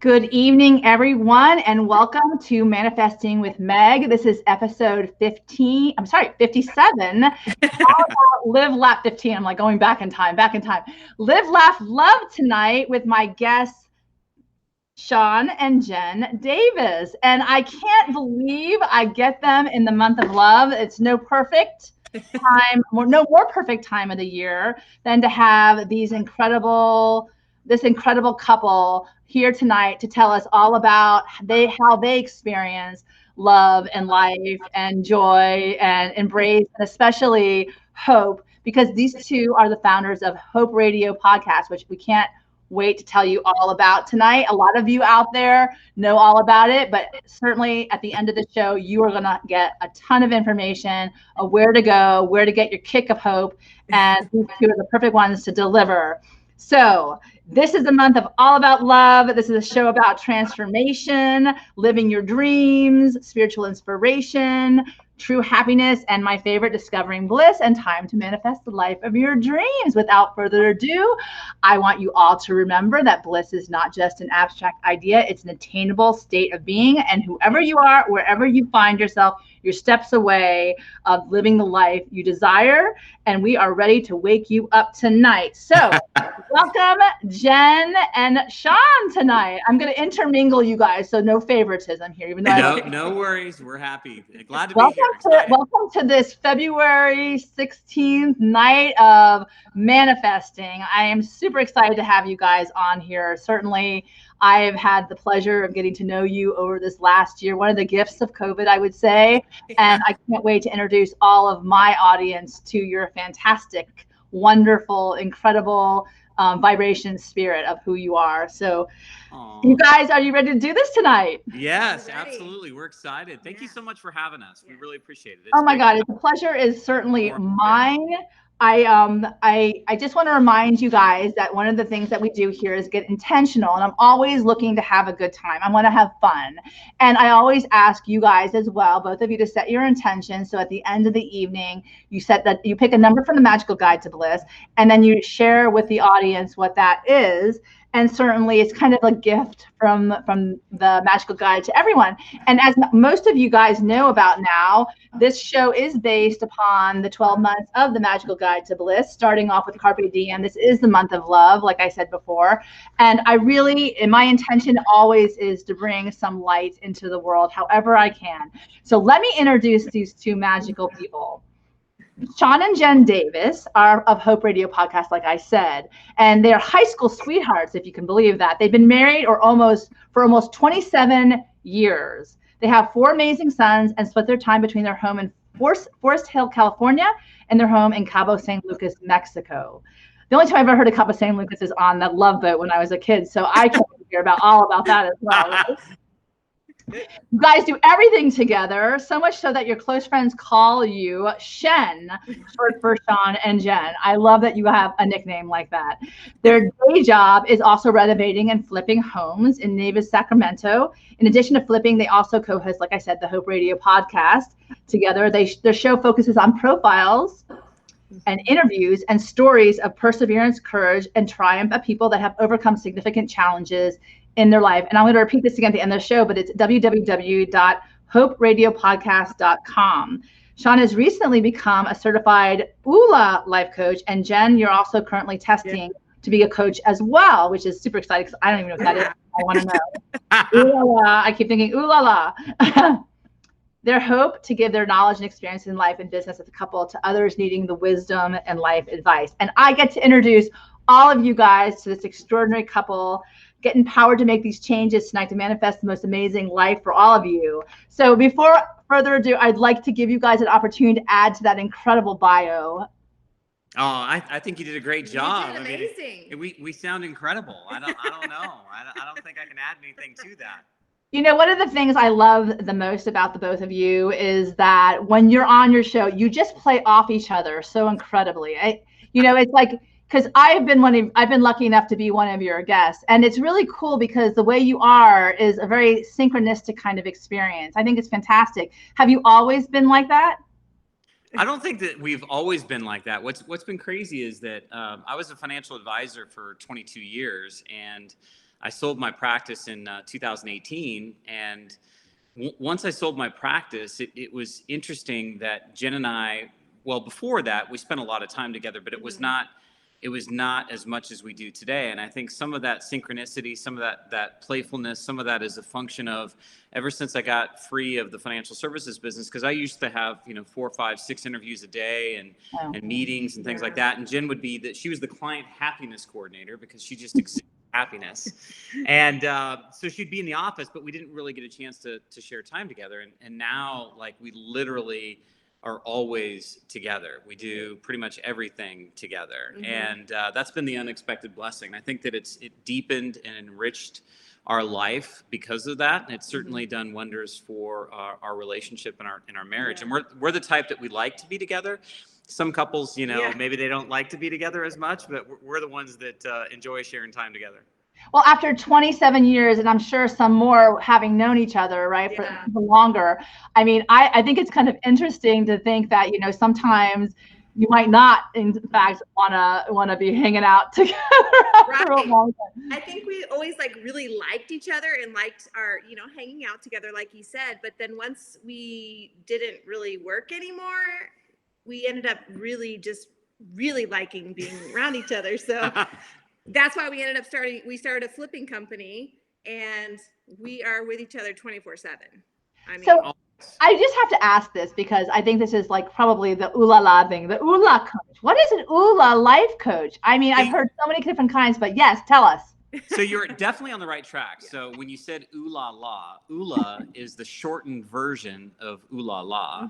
Good evening, everyone, and welcome to Manifesting with Meg. This is episode 57. All about Live, Laugh, 15. I'm like going back in time. Live, Laugh, Love tonight with my guests, Shawn and Jen Davis. And I can't believe I get them in the month of love. It's no more perfect time of the year than to have this incredible couple here tonight to tell us all about how they experience love and life and joy and embrace, and especially hope, because these two are the founders of Hope Radio podcast, which we can't wait to tell you all about tonight. A lot of you out there know all about it, but certainly at the end of the show, you are going to get a ton of information of where to go, where to get your kick of hope, and these two are the perfect ones to deliver. So this is a month of all about love. This is a show about transformation, living your dreams, spiritual inspiration, true happiness, and my favorite, discovering bliss and time to manifest the life of your dreams. Without further ado, I want you all to remember that bliss is not just an abstract idea. It's an attainable state of being. And whoever you are, wherever you find yourself, you're steps away of living the life you desire. And we are ready to wake you up tonight. So welcome, Jen and Shawn tonight. I'm going to intermingle you guys, so no favoritism here. Even though no worries. We're happy. Glad to be here. Welcome to this February 16th night of manifesting. I am super excited to have you guys on here. Certainly, I have had the pleasure of getting to know you over this last year, one of the gifts of COVID, I would say. And I can't wait to introduce all of my audience to your fantastic, wonderful, incredible vibration spirit of who you are. So you guys, are you ready to do this tonight? Yes, absolutely. We're excited. Thank you so much for having us. We really appreciate it. Oh my God, the pleasure is certainly mine. I just want to remind you guys that one of the things that we do here is get intentional, and I'm always looking to have a good time. I want to have fun. And I always ask you guys as well, both of you, to set your intention. So at the end of the evening, you pick a number from the Magical Guide to Bliss, and then you share with the audience what that is. And certainly it's kind of a gift from the Magical Guide to everyone. And as most of you guys know about now, this show is based upon the 12 months of the Magical Guide to Bliss, starting off with Carpe Diem. This is the month of love, like I said before. And my intention always is to bring some light into the world, however I can. So let me introduce these two magical people. Shawn and Jen Davis are of Hope Radio podcast, like I said, and they're high school sweethearts, if you can believe that. They've been married for almost 27 years. They have 4 amazing sons and split their time between their home in Forest Hill, California, and their home in Cabo San Lucas, Mexico. The only time I've ever heard of Cabo San Lucas is on that Love Boat when I was a kid, so I can hear all about that as well. Right? You guys do everything together, so much so that your close friends call you Shen, short for Shawn and Jen. I love that you have a nickname like that. Their day job is also renovating and flipping homes in Nevis, Sacramento. In addition to flipping, they also co-host, like I said, the Hope Radio podcast together. Their show focuses on profiles and interviews and stories of perseverance, courage, and triumph of people that have overcome significant challenges in their life. And I'm going to repeat this again at the end of the show, but it's www.hoperadiopodcast.com. Shawn has recently become a certified ULA life coach, and Jen, you're also currently testing to be a coach as well, which is super exciting because I don't even know what that is. I want to know. Ooh-la-la. I keep thinking, ooh la la. Their hope to give their knowledge and experience in life and business as a couple to others needing the wisdom and life advice. And I get to introduce all of you guys to this extraordinary couple. Get empowered to make these changes tonight to manifest the most amazing life for all of you. So before further ado, I'd like to give you guys an opportunity to add to that incredible bio. Oh, I think you did a great job. You did amazing. I mean, we sound incredible. I don't know. I don't think I can add anything to that. You know, one of the things I love the most about the both of you is that when you're on your show, you just play off each other so incredibly. It's like, because I've been lucky enough to be one of your guests, and it's really cool because the way you are is a very synchronistic kind of experience. I think it's fantastic. Have you always been like that? I don't think that we've always been like that. What's been crazy is that I was a financial advisor for 22 years, and I sold my practice in 2018, and once I sold my practice, it was interesting that Jen and I, well, before that, we spent a lot of time together, but it was not as much as we do today. And I think some of that synchronicity, some of that playfulness, some of that is a function of ever since I got free of the financial services business, because I used to have, 4, 5, 6 interviews a day and meetings and things like that. And Jen would be that she was the client happiness coordinator because she just existed happiness. And so she'd be in the office, but we didn't really get a chance to share time together. And now, like, we literally are always together. We do pretty much everything together. And that's been the unexpected blessing. I think that it deepened and enriched our life because of that. And it's certainly done wonders for our relationship and our marriage. And we're the type that we like to be together. Some couples, maybe they don't like to be together as much, but we're the ones that enjoy sharing time together. Well, after 27 years, and I'm sure some more having known each other, right, for longer. I mean, I think it's kind of interesting to think that, sometimes you might not, in fact, wanna be hanging out together after a long time. I think we always really liked each other and liked our, hanging out together, like you said. But then once we didn't really work anymore, we ended up really liking being around each other. So that's why we started a flipping company, and we are with each other 24/7. I mean, so I just have to ask this because I think this is probably the ooh la la thing, the ooh la coach. What is an ooh la life coach? I mean, I've heard so many different kinds, but yes, tell us. So you're definitely on the right track. So when you said ooh la la, oola is the shortened version of ooh la la.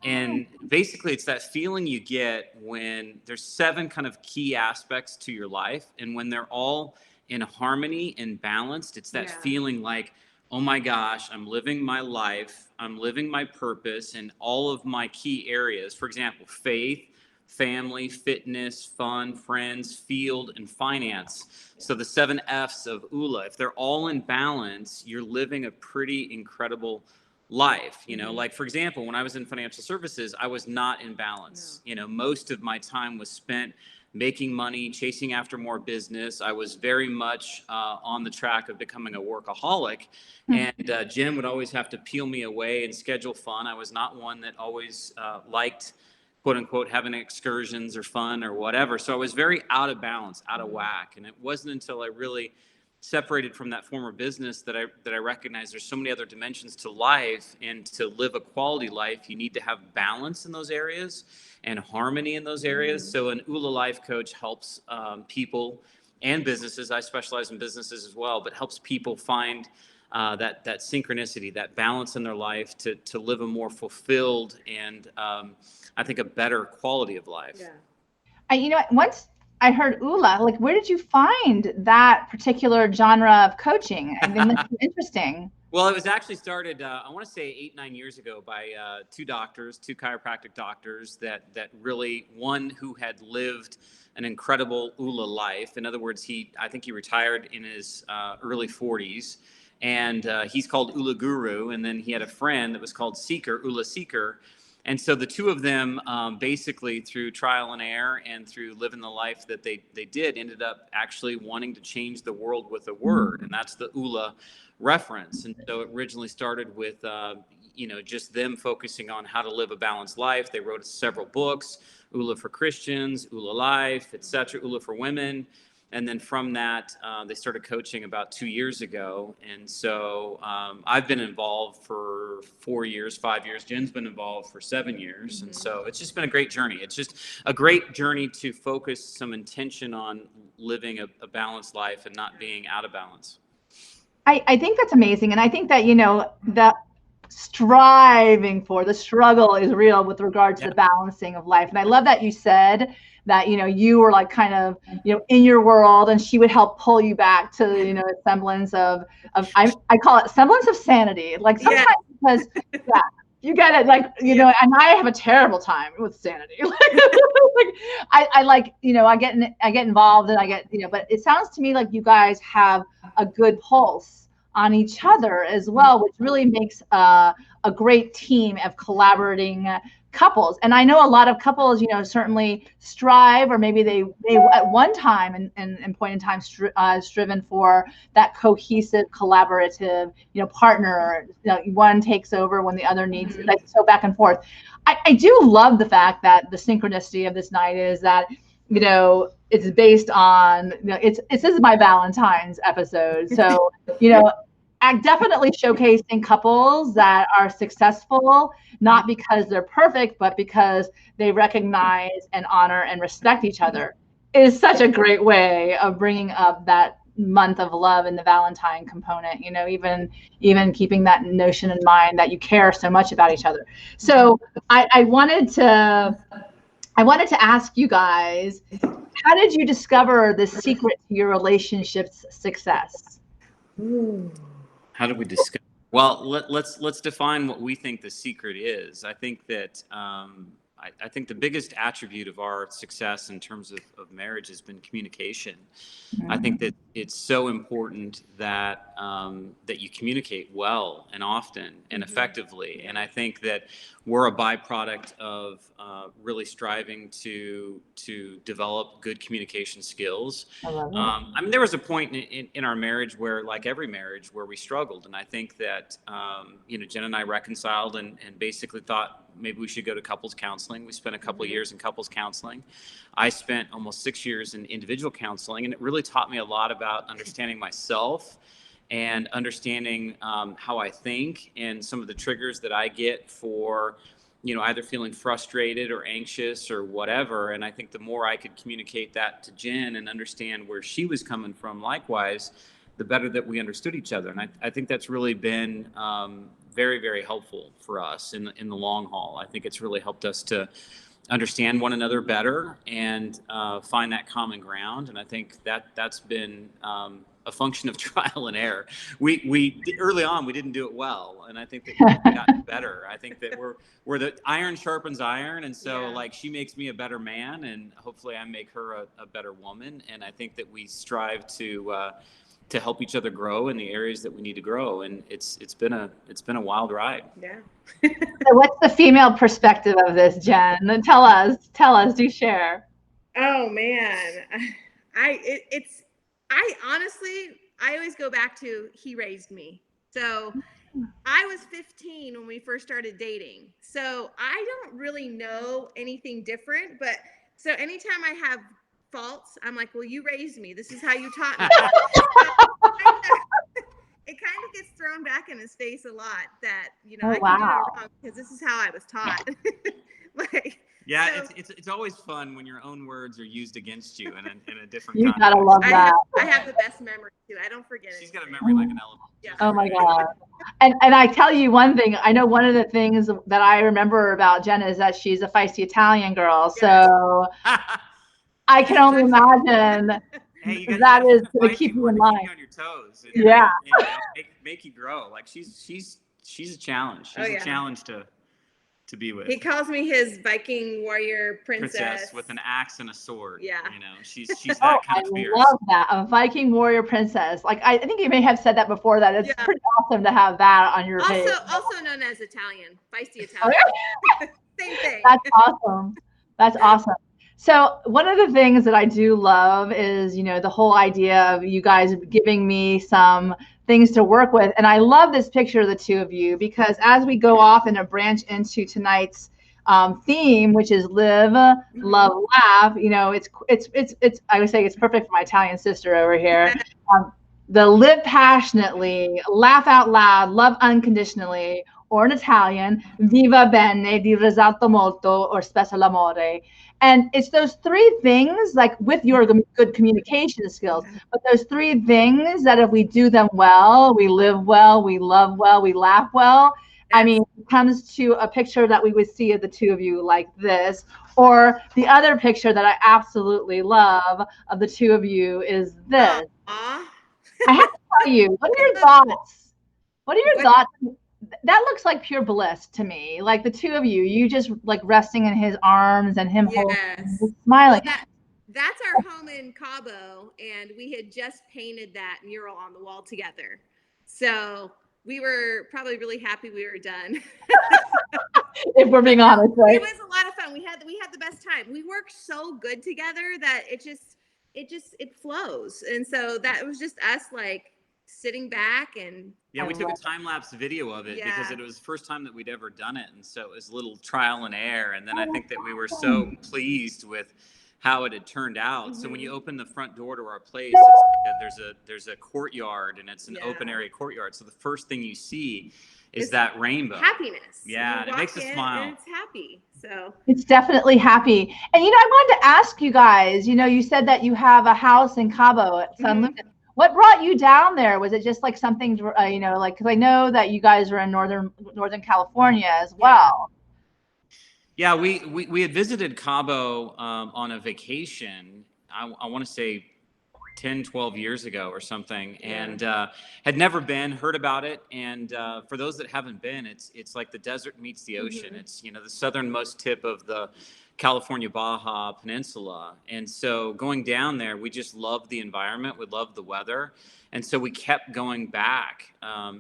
And basically it's that feeling you get when there's 7 kind of key aspects to your life. And when they're all in harmony and balanced, it's that feeling like, oh my gosh, I'm living my life. I'm living my purpose in all of my key areas. For example, faith, family, fitness, fun, friends, field, and finance. So the 7 F's of ULA, if they're all in balance, you're living a pretty incredible life. Like, for example, when I was in financial services, I was not in balance. Most of my time was spent making money, chasing after more business. I was very much on the track of becoming a workaholic. And Jen would always have to peel me away and schedule fun. I was not one that always liked, quote unquote, having excursions or fun or whatever. So I was very out of balance, out of whack. And it wasn't until I really separated from that former business that I recognized there's so many other dimensions to life, and to live a quality life, you need to have balance in those areas and harmony in those areas. So an ULA life coach helps people and businesses. I specialize in businesses as well, but helps people find that synchronicity, that balance in their life to live a more fulfilled and I think a better quality of life. Yeah. Once I heard ULA, where did you find that particular genre of coaching? I mean, that's interesting. Well, it was actually started, I want to say 8, 9 years ago by 2 doctors, 2 chiropractic doctors that really, one who had lived an incredible ULA life. In other words, I think he retired in his early 40s. And he's called ULA Guru. And then he had a friend that was called Seeker, ULA Seeker. And so the 2 of them, basically through trial and error and through living the life that they did, ended up actually wanting to change the world with a word. And that's the ULA reference. And so it originally started with, just them focusing on how to live a balanced life. They wrote several books, ULA for Christians, ULA Life, etc., ULA for Women. And then from that, they started coaching about 2 years ago. And so I've been involved for 4 years, 5 years. Jen's been involved for 7 years. And so it's just been a great journey. It's just a great journey to focus some intention on living a balanced life and not being out of balance. I think that's amazing. And I think that, the striving for the struggle is real with regard to the balancing of life. And I love that you said that, you were kind of, in your world, and she would help pull you back to, a semblance of I call it semblance of sanity. Sometimes because you get it, and I have a terrible time with sanity. I get involved and I get, but it sounds to me like you guys have a good pulse on each other as well, which really makes a great team of collaborating couples. And I know a lot of couples, certainly strive, or maybe they at one time and point in time striven for that cohesive, collaborative, partner. One takes over when the other needs, so back and forth. I do love the fact that the synchronicity of this night is that, it's based on, this is my Valentine's episode. So, definitely showcasing couples that are successful, not because they're perfect, but because they recognize and honor and respect each other, is such a great way of bringing up that month of love and the Valentine component, even keeping that notion in mind that you care so much about each other. So I wanted to ask you guys, how did you discover the secret to your relationship's success? How did we discover? Well, let's define what we think the secret is. I think that I think the biggest attribute of our success in terms of marriage has been communication. I think that it's so important that that you communicate well and often and effectively. And I think that we're a byproduct of really striving to develop good communication skills. I mean, there was a point in our marriage where, like every marriage, where we struggled. And I think that, Jen and I reconciled and basically thought maybe we should go to couples counseling. We spent a couple of years in couples counseling. I spent almost 6 years in individual counseling, and it really taught me a lot about understanding myself and understanding how I think and some of the triggers that I get for, either feeling frustrated or anxious or whatever. And I think the more I could communicate that to Jen and understand where she was coming from, likewise, the better that we understood each other. And I think that's really been very, very helpful for us in the long haul. I think it's really helped us to understand one another better and find that common ground. And I think that's been a function of trial and error. We early on, we didn't do it well. And I think that we've gotten better. I think that we're the iron sharpens iron. And so like she makes me a better man, and hopefully I make her a better woman. And I think that we strive to help each other grow in the areas that we need to grow. And it's been a wild ride. Yeah. So what's the female perspective of this, Jen? Tell us, do share. Oh man. I honestly always go back to he raised me. So I was 15 when we first started dating. So I don't really know anything different, but so anytime I have faults, I'm like, well, you raised me. This is how you taught me. It kind of gets thrown back in his face a lot that, I can do it wrong because this is how I was taught. Yeah, so, it's always fun when your own words are used against you in a different you context. Gotta love that. I have the best memory too. I don't forget it. She's got a memory like an elephant. Yeah. Oh my God. And I tell you one thing, I know one of the things that I remember about Jen is that she's a feisty Italian girl. Yes. So I can only imagine that is going to keep you in line. On your toes. Yeah. Make you grow. Like she's a challenge. She's a challenge to be with. He calls me his Viking warrior princess with an axe and a sword. Yeah. She's that kind of fierce. I love that. A Viking warrior princess. Like I think you may have said that before, that it's pretty awesome to have that on your page. Also known as Italian, feisty Italian. Same thing. That's awesome. So one of the things that I do love is, the whole idea of you guys giving me some things to work with. And I love this picture of the two of you, because as we go off and branch into tonight's theme, which is live, love, laugh, it's I would say it's perfect for my Italian sister over here. The live passionately, laugh out loud, love unconditionally, or in Italian, viva bene, di risalto molto, or spesso l'amore. And it's those three things, like with your good communication skills, but those three things that if we do them well, we live well, we love well, we laugh well. I mean, it comes to a picture that we would see of the two of you like this, or the other picture that I absolutely love of the two of you is this. I have to tell you, what are your thoughts? What are your thoughts? That looks like pure bliss to me. Like the two of you just like resting in his arms and him holding, smiling. Well, that's our home in Cabo, and we had just painted that mural on the wall together. So we were probably really happy we were done. if we're being honest, right? It was a lot of fun. We had the best time. We worked so good together that it flows. And so that was just us like sitting back and yeah, we took a time-lapse video of it because it was the first time that we'd ever done it, and so it was a little trial and error. And then I think that we were so pleased with how it had turned out. So when you open the front door to our place, there's a courtyard, and it's an open area courtyard. So the first thing you see is that rainbow. Happiness. Yeah, it makes us smile. And it's happy. So it's definitely happy. And I wanted to ask you guys, you said that you have a house in Cabo at San Lucas. What brought you down there? Was it just like something, like, because I know that you guys were in Northern California as well. Yeah, we had visited Cabo on a vacation, I want to say 10, 12 years ago or something, and had never been, heard about it. And for those that haven't been, it's like the desert meets the ocean. It's, the southernmost tip of the California Baja Peninsula. And so going down there, we just loved the environment. We loved the weather. And so we kept going back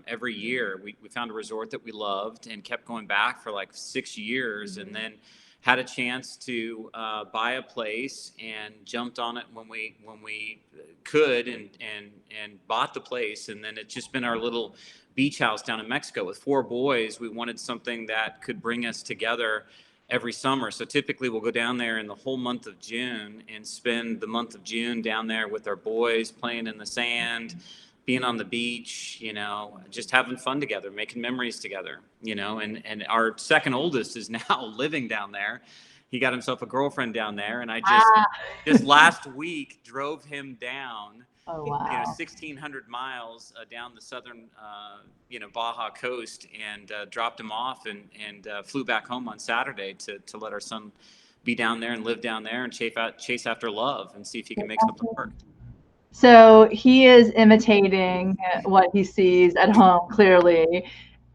every year. We found a resort that we loved and kept going back for like 6 years, and then had a chance to buy a place and jumped on it when we could and bought the place. And then it's just been our little beach house down in Mexico with 4 boys. We wanted something that could bring us together every summer. So typically we'll go down there in the whole month of June and spend the month of June down there with our boys, playing in the sand, being on the beach, just having fun together, making memories together, and our second oldest is now living down there. He got himself a girlfriend down there, and I just last week drove him down, 1,600 miles down the southern, Baja coast, and dropped him off and flew back home on Saturday to let our son be down there and live down there and chase after love and see if he can make something work. So he is imitating what he sees at home, clearly,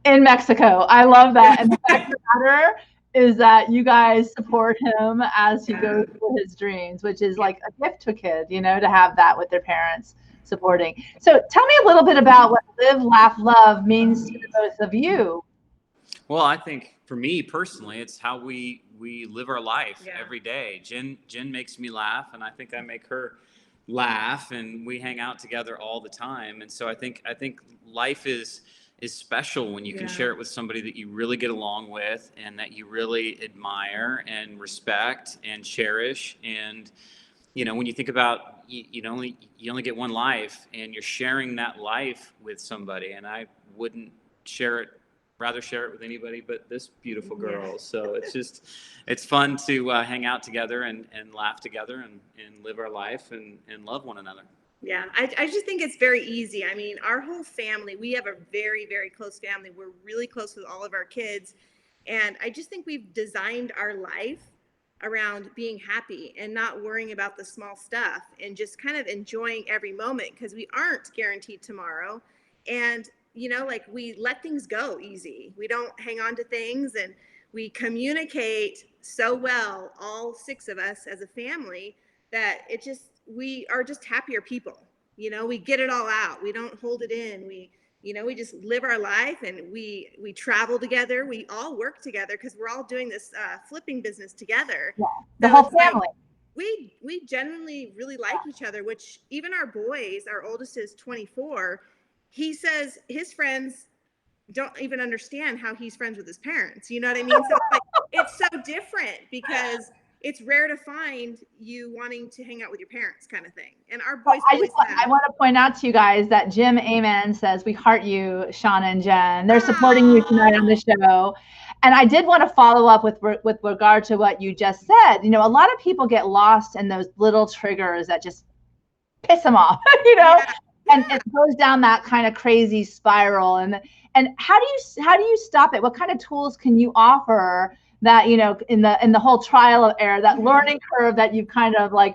in Mexico. I love that. And the fact of the matter is that you guys support him as he goes for his dreams, which is like a gift to a kid, to have that with their parents supporting. So tell me a little bit about what Live, Laugh, Love means to both of you. Well, I think for me personally, it's how we live our life every day. Jen makes me laugh, and I think I make her laugh, and we hang out together all the time. And so I think life is special when you can share it with somebody that you really get along with and that you really admire and respect and cherish. And when you think about you only get one life, and you're sharing that life with somebody, and I wouldn't rather share it with anybody but this beautiful girl. So it's fun to hang out together and laugh together and live our life and love one another. Yeah, I just think it's very easy. I mean, our whole family, we have a very, very close family. We're really close with all of our kids. And I just think we've designed our life around being happy and not worrying about the small stuff and just kind of enjoying every moment, because we aren't guaranteed tomorrow. And like, we let things go easy. We don't hang on to things, and we communicate so well, all 6 of us as a family, that we are just happier people. We get it all out. We don't hold it in. We just live our life, and we travel together. We all work together because we're all doing this flipping business together. Yeah, the whole family. Like, we genuinely really like each other, which even our boys, our oldest is 24. He says his friends don't even understand how he's friends with his parents. You know what I mean? So it's so different, because it's rare to find you wanting to hang out with your parents, kind of thing. And our boys I want to point out to you guys that Jim Amen says, we heart you, Shauna and Jen. They're supporting you tonight on the show. And I did want to follow up with regard to what you just said. A lot of people get lost in those little triggers that just piss them off, and it goes down that kind of crazy spiral. And how do you stop it? What kind of tools can you offer that, in the whole trial of error, that learning curve that you've kind of like,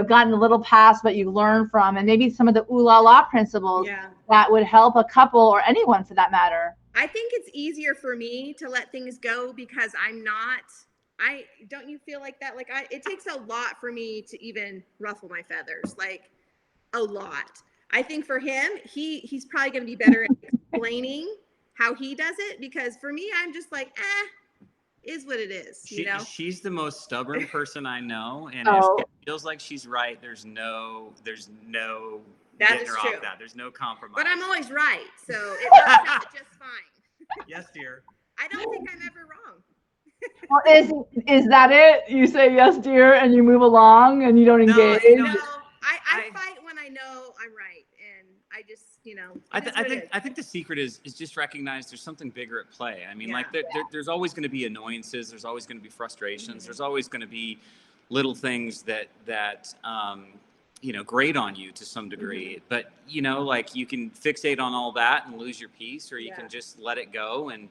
gotten a little past, but you learn from, and maybe some of the ooh la la principles that would help a couple or anyone for that matter? I think it's easier for me to let things go because don't you feel like that? Like, it takes a lot for me to even ruffle my feathers, like a lot. I think for him, he's probably going to be better at explaining how he does it, because for me, I'm just like, is what it is, you know? She's the most stubborn person I know, and if Oh, it feels like she's right, there's no That getting is her true. off that. There's no compromise. But I'm always right, so it works out just fine. Yes, dear. I don't think I'm ever wrong. well, is that it? You say yes, dear, and you move along, and you don't engage. No, I fight when I know I'm right, and I just, you know. I think the secret is just recognize there's something bigger at play. I mean, like there's always going to be annoyances. There's always going to be frustrations. There's always going to be little things that grate on you to some degree. But like you can fixate on all that and lose your peace, or you can just let it go and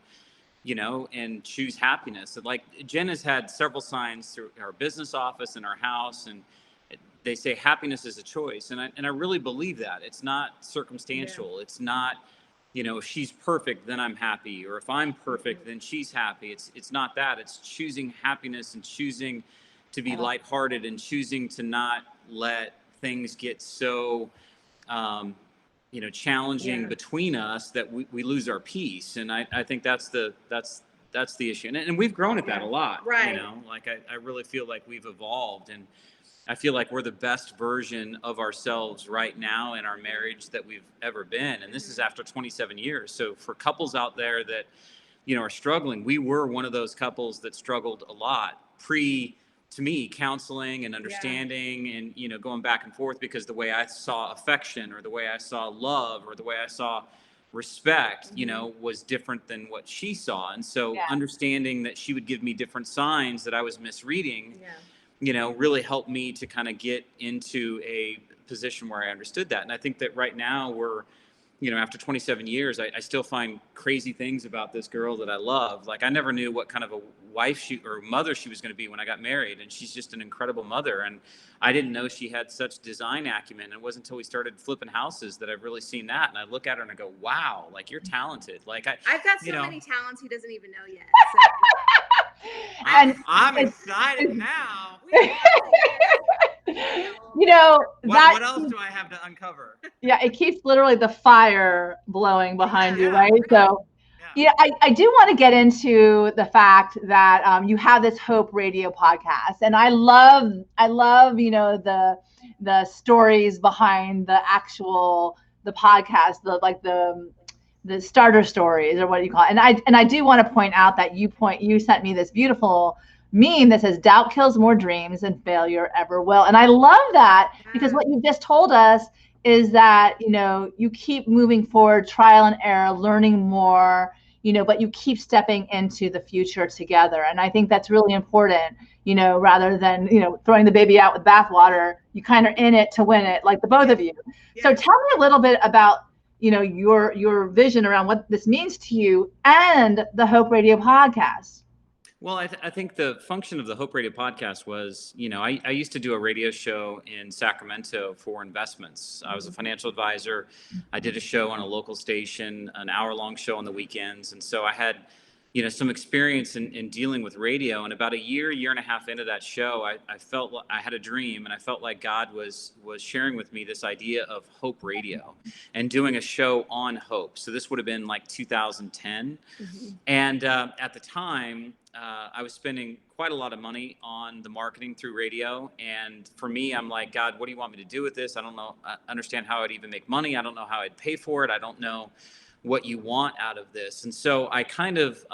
and choose happiness. And like Jen has had several signs through our business office and our house, and they say happiness is a choice. And I really believe that. It's not circumstantial. It's not, if she's perfect, then I'm happy. Or if I'm perfect, then she's happy. It's not that. It's choosing happiness and choosing to be lighthearted and choosing to not let things get so, challenging between us that we lose our peace. And I think that's the issue. And we've grown at that a lot, right. Like I really feel like we've evolved, and I feel like we're the best version of ourselves right now in our marriage that we've ever been. And this is after 27 years. So for couples out there that, are struggling, we were one of those couples that struggled a lot to me, counseling and understanding and, going back and forth, because the way I saw affection or the way I saw love or the way I saw respect, was different than what she saw. And so understanding that she would give me different signs that I was misreading, really helped me to kind of get into a position where I understood that. And I think that right now we're, after 27 years, I still find crazy things about this girl that I love. Like I never knew what kind of a wife or mother she was going to be when I got married. And she's just an incredible mother. And I didn't know she had such design acumen. And it wasn't until we started flipping houses that I've really seen that. And I look at her and I go, wow, like you're talented. Like I've got so many talents he doesn't even know yet. So. I'm excited now. What else do I have to uncover? Yeah, it keeps literally the fire blowing behind you, right? So, I do want to get into the fact that you have this Hope Radio podcast, and I love the stories behind the podcast, the starter stories, or what do you call it? And I do want to point out that you sent me this beautiful meme that says doubt kills more dreams than failure ever will. And I love that, because what you just told us is that, you keep moving forward, trial and error, learning more, but you keep stepping into the future together. And I think that's really important, rather than, throwing the baby out with bathwater. You kind of in it to win it, like the both of you. So tell me a little bit about, your vision around what this means to you and the Hope Radio podcast. Well, I think the function of the Hope Radio podcast was, I used to do a radio show in Sacramento for investments. I was a financial advisor. I did a show on a local station, an hour-long show on the weekends. And so I had, some experience in dealing with radio. And about a year and a half into that show, I felt like I had a dream, and I felt like God was sharing with me this idea of Hope Radio and doing a show on hope. So this would have been like 2010. And at the time, I was spending quite a lot of money on the marketing through radio. And for me, I'm like, God, what do you want me to do with this? I don't know. I understand how I'd even make money. I don't know how I'd pay for it. I don't know what you want out of this. And so I kind of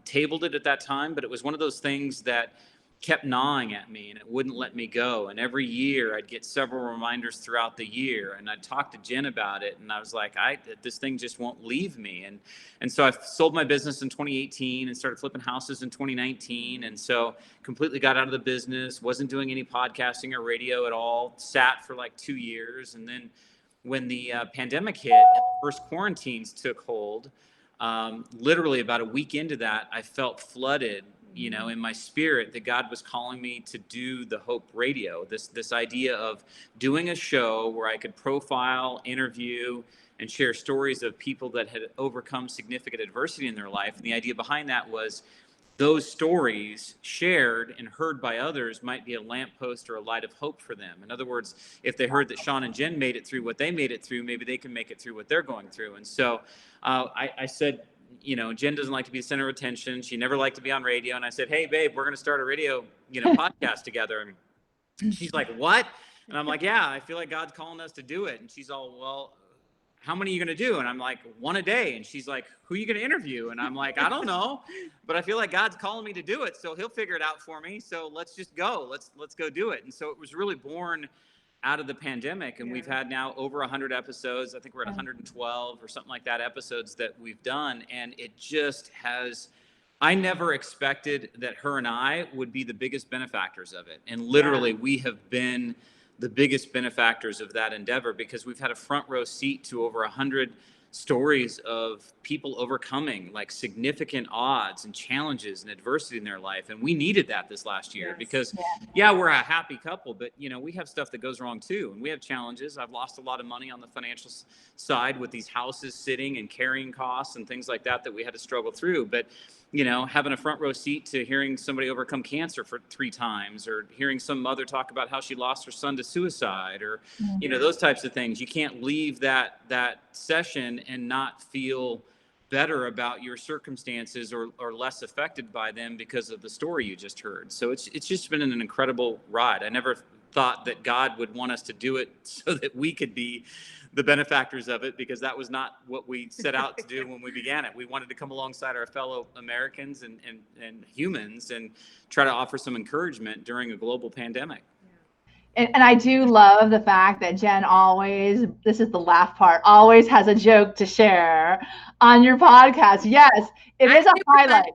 tabled it at that time, but it was one of those things that kept gnawing at me, and it wouldn't let me go. And every year I'd get several reminders throughout the year, and I'd talk to Jen about it, and I was like, this thing just won't leave me. And so I sold my business in 2018 and started flipping houses in 2019. And so completely got out of the business, wasn't doing any podcasting or radio at all, sat for like 2 years. And then when the pandemic hit and the first quarantines took hold, literally about a week into that, I felt flooded, in my spirit, that God was calling me to do the Hope Radio, this idea of doing a show where I could profile, interview, and share stories of people that had overcome significant adversity in their life. And the idea behind that was those stories shared and heard by others might be a lamppost or a light of hope for them. In other words, if they heard that Shawn and Jen made it through what they made it through, maybe they can make it through what they're going through. And so I said, Jen doesn't like to be the center of attention. She never liked to be on radio. And I said, hey, babe, we're going to start a radio, podcast together. And she's like, what? And I'm like, yeah, I feel like God's calling us to do it. And she's all, well, how many are you going to do? And I'm like, one a day. And she's like, who are you going to interview? And I'm like, I don't know, but I feel like God's calling me to do it. So he'll figure it out for me. So let's just go. Let's go do it. And so it was really born out of the pandemic. And we've had now over 100 episodes. I think we're at 112 or something like that episodes that we've done. And it just has, I never expected that her and I would be the biggest benefactors of it. And literally we have been the biggest benefactors of that endeavor, because we've had a front row seat to over 100 stories of people overcoming like significant odds and challenges and adversity in their life. And we needed that this last year because we're a happy couple, but we have stuff that goes wrong too. And we have challenges. I've lost a lot of money on the financial side with these houses sitting and carrying costs and things like that we had to struggle through. But having a front row seat to hearing somebody overcome cancer for 3 times, or hearing some mother talk about how she lost her son to suicide, or, those types of things. You can't leave that session and not feel better about your circumstances or less affected by them because of the story you just heard. So it's just been an incredible ride. I never thought that God would want us to do it so that we could be the benefactors of it, because that was not what we set out to do when we began it. We wanted to come alongside our fellow Americans and humans and try to offer some encouragement during a global pandemic. And I do love the fact that Jen always, this is the laugh part, always has a joke to share on your podcast. Yes, it is a highlight.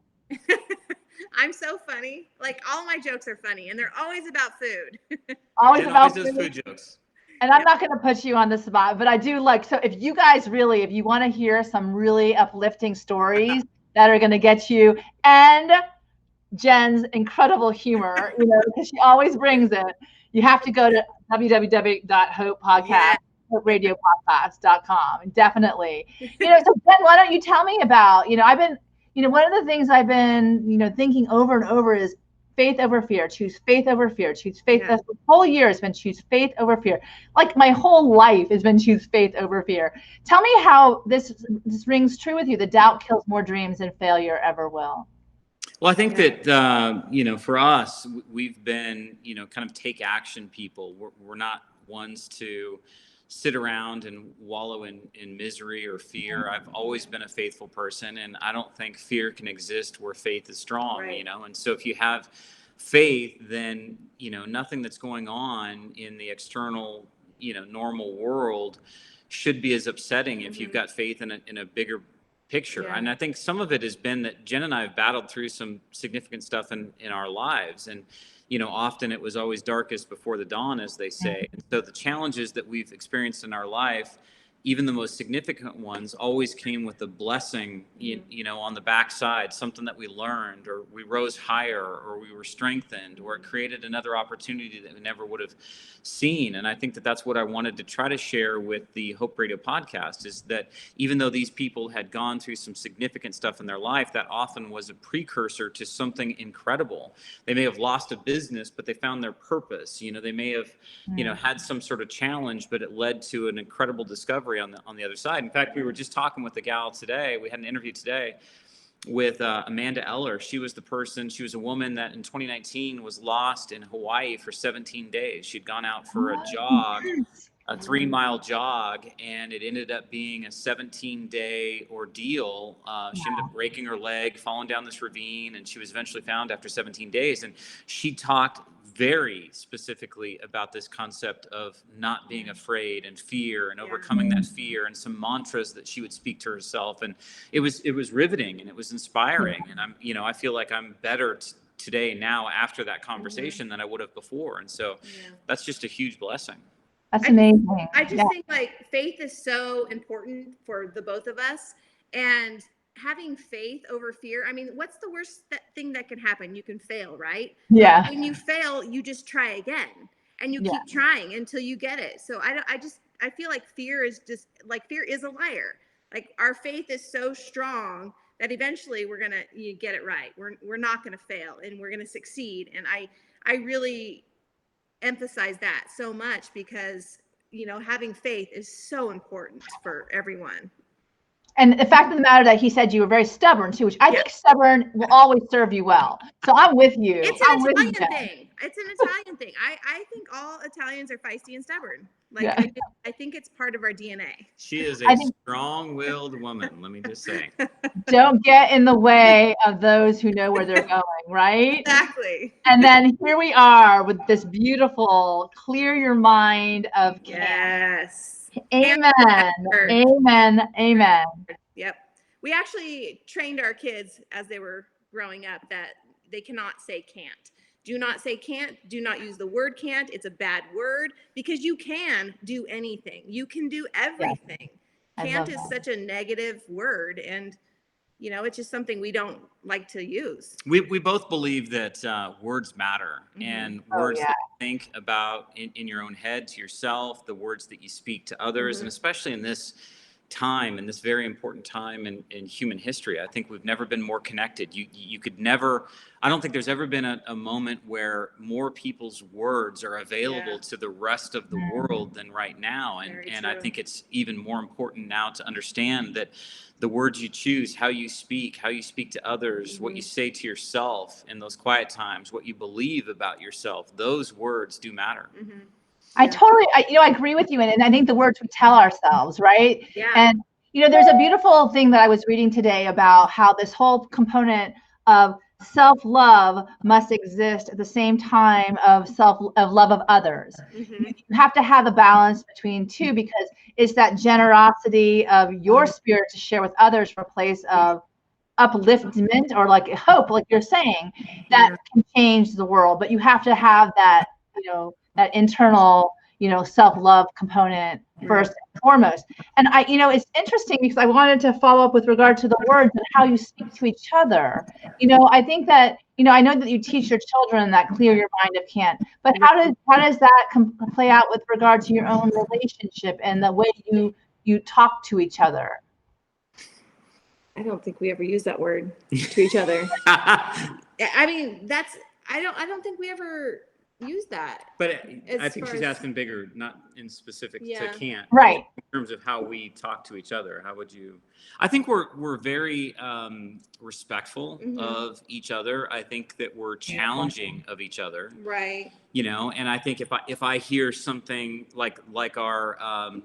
I'm so funny. Like, all my jokes are funny, and they're always about food. Always about food jokes. And I'm not going to put you on the spot, but I do like, so if you guys really, if you want to hear some really uplifting stories that are going to get you, and Jen's incredible humor, because she always brings it, you have to go to hopepodcast.com, and definitely, so Jen, why don't you tell me about, I've been, one of the things I've been, thinking over and over is faith over fear. Choose faith over fear. Choose faith. The whole year has been choose faith over fear. Like my whole life has been choose faith over fear. Tell me how this rings true with you. The doubt kills more dreams than failure ever will. Well, I think that, for us, we've been, kind of take action people. We're not ones to sit around and wallow in misery or fear. I've always been a faithful person, and I don't think fear can exist where faith is strong, and so if you have faith, then, nothing that's going on in the external, normal world should be as upsetting if you've got faith in a bigger picture. And I think some of it has been that Jen and I have battled through some significant stuff in our lives, and often it was always darkest before the dawn, as they say. And so the challenges that we've experienced in our life, even the most significant ones, always came with a blessing, on the backside, something that we learned, or we rose higher, or we were strengthened, or it created another opportunity that we never would have seen. And I think that that's what I wanted to try to share with the Hope Radio podcast, is that even though these people had gone through some significant stuff in their life, that often was a precursor to something incredible. They may have lost a business, but they found their purpose. They may have, had some sort of challenge, but it led to an incredible discovery on the other side. In fact, we were just talking with the gal today. We had an interview today with Amanda Eller. She was a woman that in 2019 was lost in Hawaii for 17 days. She'd gone out for a jog, a 3-mile jog, and it ended up being a 17-day ordeal. She ended up breaking her leg, falling down this ravine, and she was eventually found after 17 days. And she talked very specifically about this concept of not being afraid and fear and overcoming that fear, and some mantras that she would speak to herself. And it was riveting, and it was inspiring. And I feel like I'm better today now after that conversation than I would have before. And so that's just a huge blessing. That's amazing. I just think like faith is so important for the both of us, and having faith over fear. I mean, what's the worst thing that can happen? You can fail, right? Yeah. But when you fail, you just try again, and you keep trying until you get it. So I feel like fear is a liar. Like, our faith is so strong that eventually we're going to get it right. We're not going to fail, and we're going to succeed. And I really emphasize that so much, because, having faith is so important for everyone. And the fact of the matter that he said you were very stubborn too, which I think stubborn will always serve you well. So I'm with you. It's an Italian thing. It's an Italian thing. I think all Italians are feisty and stubborn. Like I think it's part of our DNA. She is a strong-willed woman, let me just say. Don't get in the way of those who know where they're going, right? Exactly. And then here we are with this beautiful clear your mind of yes. Amen. Amen. Amen. Yep. We actually trained our kids as they were growing up that they cannot say can't. Do not say can't. Do not use the word can't. It's a bad word because you can do anything. You can do everything. Yeah. Can't is such a negative word, and you know, it's just something we don't like to use. We both believe that words matter, and words that you think about in your own head to yourself, the words that you speak to others, and especially in this time, in this very important time in human history, I think we've never been more connected. You could never, I don't think there's ever been a moment where more people's words are available to the rest of the world than right now. And I think it's even more important now to understand that the words you choose, how you speak to others, what you say to yourself in those quiet times, what you believe about yourself, those words do matter. I totally, I agree with you. And I think the words we tell ourselves, right? Yeah. And, you know, there's a beautiful thing that I was reading today about how this whole component of self-love must exist at the same time of love of others. You have to have a balance between two, because it's that generosity of your spirit to share with others for a place of upliftment or like hope, like you're saying, that can change the world. But you have to have that, you know, that internal, you know, self-love component first and foremost. And you know, it's interesting because I wanted to follow up with regard to the words and how you speak to each other. You know, I think that, you know, I know that you teach your children that clear your mind of can't, but how does that play out with regard to your own relationship and the way you talk to each other? I don't think we ever use that word to each other. I mean, I don't think we ever use that. But I think she's asking bigger, not in specific to can't. Right. In terms of how we talk to each other, how would you? I think we're very respectful of each other. I think that we're challenging of each other. Right. You know, and I think if I hear something like our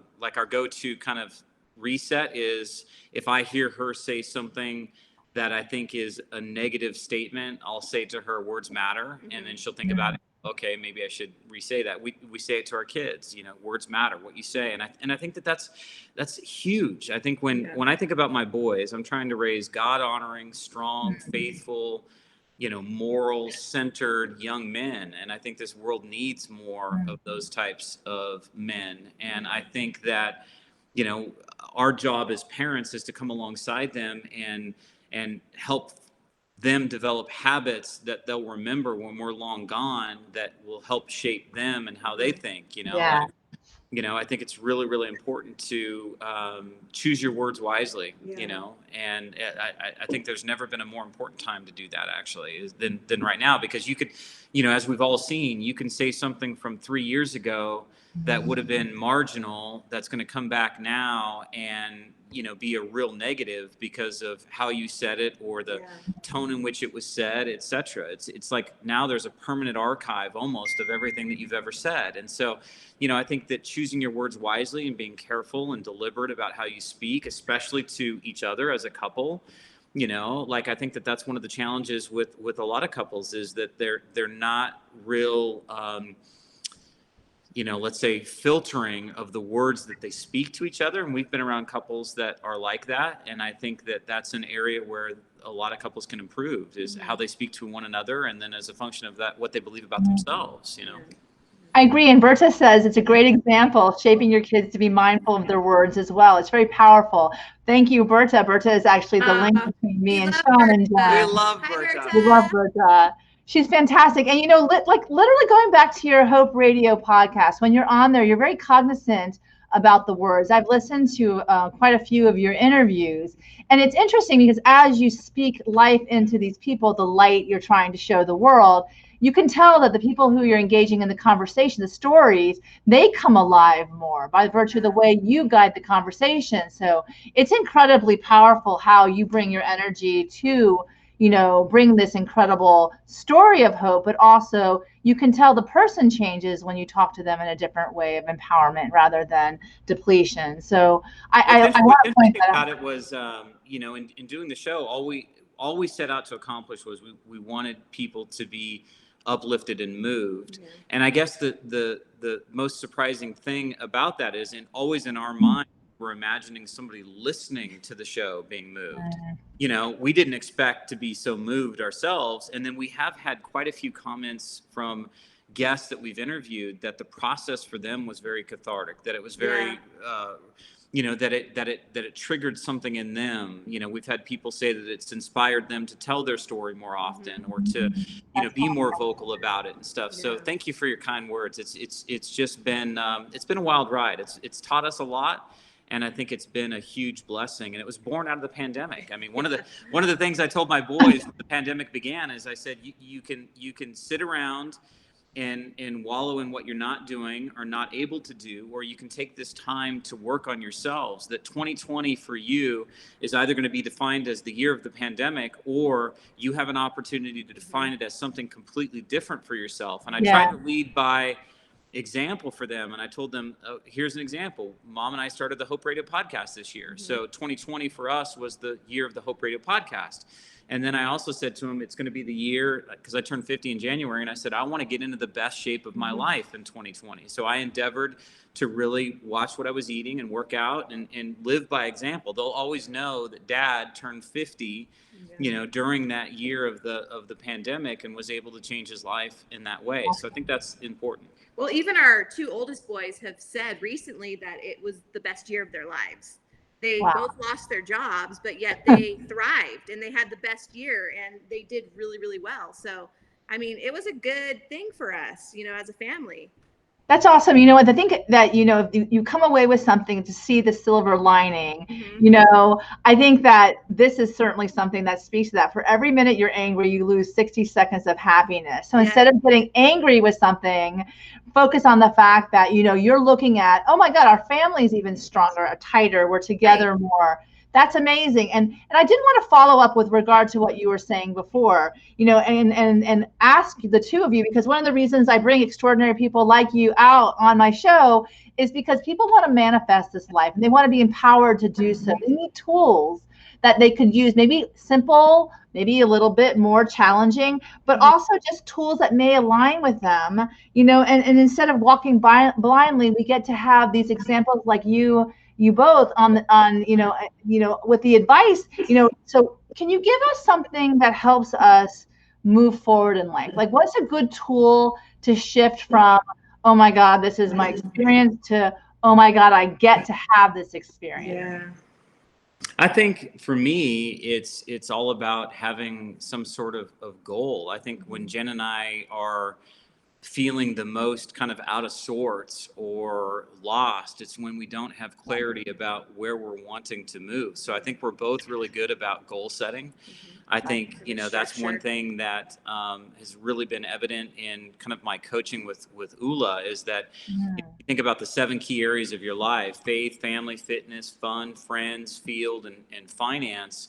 go-to kind of reset is if I hear her say something that I think is a negative statement, I'll say to her, words matter, and then she'll think about it. Okay, maybe I should re-say that. We say it to our kids, you know, words matter, what you say. And I think that's huge. I think when I think about my boys, I'm trying to raise God-honoring, strong, faithful, you know, moral-centered young men. And I think this world needs more of those types of men. And I think that, you know, our job as parents is to come alongside them and help them develop habits that they'll remember when we're long gone, that will help shape them and how they think, you know. Yeah. Like, you know, I think it's really, really important to choose your words wisely, you know, and I think there's never been a more important time to do that actually than right now, because you could, you know, as we've all seen, you can say something from 3 years ago that would have been marginal, that's going to come back now and, you know, be a real negative because of how you said it or the tone in which it was said, etc. It's like now there's a permanent archive almost of everything that you've ever said. And so, you know, I think that choosing your words wisely and being careful and deliberate about how you speak, especially to each other as a couple, you know, like I think that that's one of the challenges with a lot of couples is that they're not real you know, let's say filtering of the words that they speak to each other. And we've been around couples that are like that. And I think that that's an area where a lot of couples can improve is how they speak to one another. And then as a function of that, what they believe about themselves, you know. I agree. And Berta says it's a great example of shaping your kids to be mindful of their words as well. It's very powerful. Thank you, Berta. Berta is actually the link between me and Shawn and Jen. We love Berta. We love Berta. She's fantastic. And, you know, like literally going back to your Hope Radio podcast, when you're on there, you're very cognizant about the words. I've listened to quite a few of your interviews. And it's interesting because as you speak life into these people, the light you're trying to show the world, you can tell that the people who you're engaging in the conversation, the stories, they come alive more by virtue of the way you guide the conversation. So it's incredibly powerful how you bring your energy to, bring this incredible story of hope, but also you can tell the person changes when you talk to them in a different way of empowerment rather than depletion. So I want to point that out. It was, in doing the show, all we set out to accomplish was we wanted people to be uplifted and moved. Yeah. And I guess the most surprising thing about that is, always in our mind, we're imagining somebody listening to the show being moved. We didn't expect to be so moved ourselves. And then we have had quite a few comments from guests that we've interviewed that the process for them was very cathartic, that it was very, that it triggered something in them. We've had people say that it's inspired them to tell their story more often, or to, be more vocal about it and stuff. Yeah. So thank you for your kind words. It's just been, it's been a wild ride. It's taught us a lot. And I think it's been a huge blessing, and it was born out of the pandemic. I mean, one of the things I told my boys when the pandemic began is I said, you can sit around and wallow in what you're not doing or not able to do, or you can take this time to work on yourselves. That 2020 for you is either going to be defined as the year of the pandemic, or you have an opportunity to define it as something completely different for yourself. And I tried to lead by example for them. And I told them, here's an example. Mom and I started the Hope Radio podcast this year. Mm-hmm. So 2020 for us was the year of the Hope Radio podcast. And then I also said to him, it's going to be the year, because I turned 50 in January, and I said, I want to get into the best shape of my life in 2020. So I endeavored to really watch what I was eating and work out and live by example. They'll always know that Dad turned 50, during that year of the pandemic, and was able to change his life in that way. So I think that's important. Well, even our two oldest boys have said recently that it was the best year of their lives. They both lost their jobs, but yet they thrived, and they had the best year, and they did really, really well. So, I mean, it was a good thing for us, as a family. That's awesome. You know what? I think that, if you come away with something to see the silver lining, I think that this is certainly something that speaks to that. For every minute you're angry, you lose 60 seconds of happiness. So instead of getting angry with something, focus on the fact that, you're looking at, oh my God, our family's even stronger, tighter, we're together more. That's amazing. And I did want to follow up with regard to what you were saying before, and ask the two of you, because one of the reasons I bring extraordinary people like you out on my show is because people want to manifest this life, and they want to be empowered to do so. They need tools that they could use, maybe simple, maybe a little bit more challenging, but also just tools that may align with them, and instead of walking blindly, we get to have these examples like you both on with the advice, so can you give us something that helps us move forward in life? Like, what's a good tool to shift from, oh my God, this is my experience, to, oh my God, I get to have this experience? Yeah. I think for me, it's all about having some sort of goal. I think when Jen and I are feeling the most kind of out of sorts or lost, it's when we don't have clarity about where we're wanting to move. So I think we're both really good about goal setting. I think, that's one thing that has really been evident in kind of my coaching with Ula, is that if you think about the 7 key areas of your life: faith, family, fitness, fun, friends, field, and finance.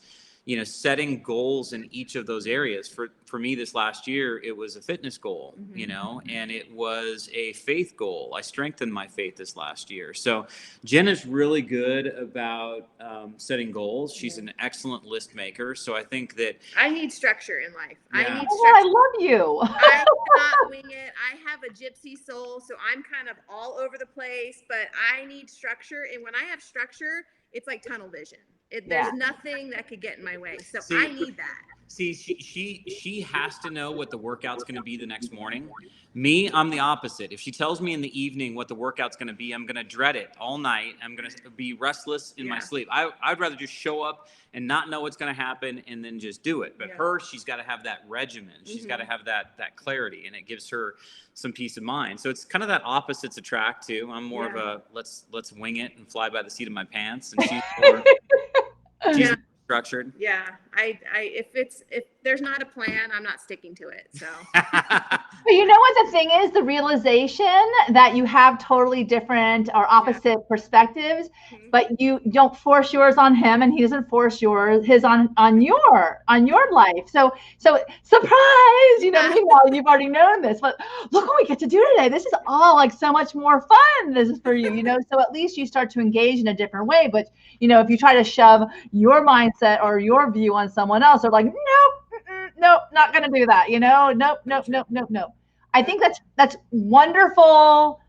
Setting goals in each of those areas. For me this last year, it was a fitness goal, and it was a faith goal. I strengthened my faith this last year. So Jen is really good about setting goals. She's an excellent list maker. So I think that I need structure in life. Yeah. I need structure. I love you. I cannot wing it. I have a gypsy soul, so I'm kind of all over the place, but I need structure. And when I have structure, it's like tunnel vision. There's nothing that could get in my way. So I need that. See, she has to know what the workout's going to be the next morning. Me, I'm the opposite. If she tells me in the evening what the workout's going to be, I'm going to dread it all night. I'm going to be restless in my sleep. I'd rather just show up and not know what's going to happen and then just do it. But she's got to have that regimen. She's got to have that clarity, and it gives her some peace of mind. So it's kind of that opposites attract too. I'm more of a let's wing it and fly by the seat of my pants, and she's more structured. Yeah, if there's not a plan, I'm not sticking to it. So. But you know what the thing is? The realization that you have totally different or opposite perspectives, but you don't force yours on him, and he doesn't force his on your life. So surprise, you know, meanwhile you've already known this, but look what we get to do today. This is all like so much more fun. This is for you, you know. So at least you start to engage in a different way. But you know, if you try to shove your mindset or your view on someone else, they're like, nope, not gonna do that, you know. Nope. I think that's wonderful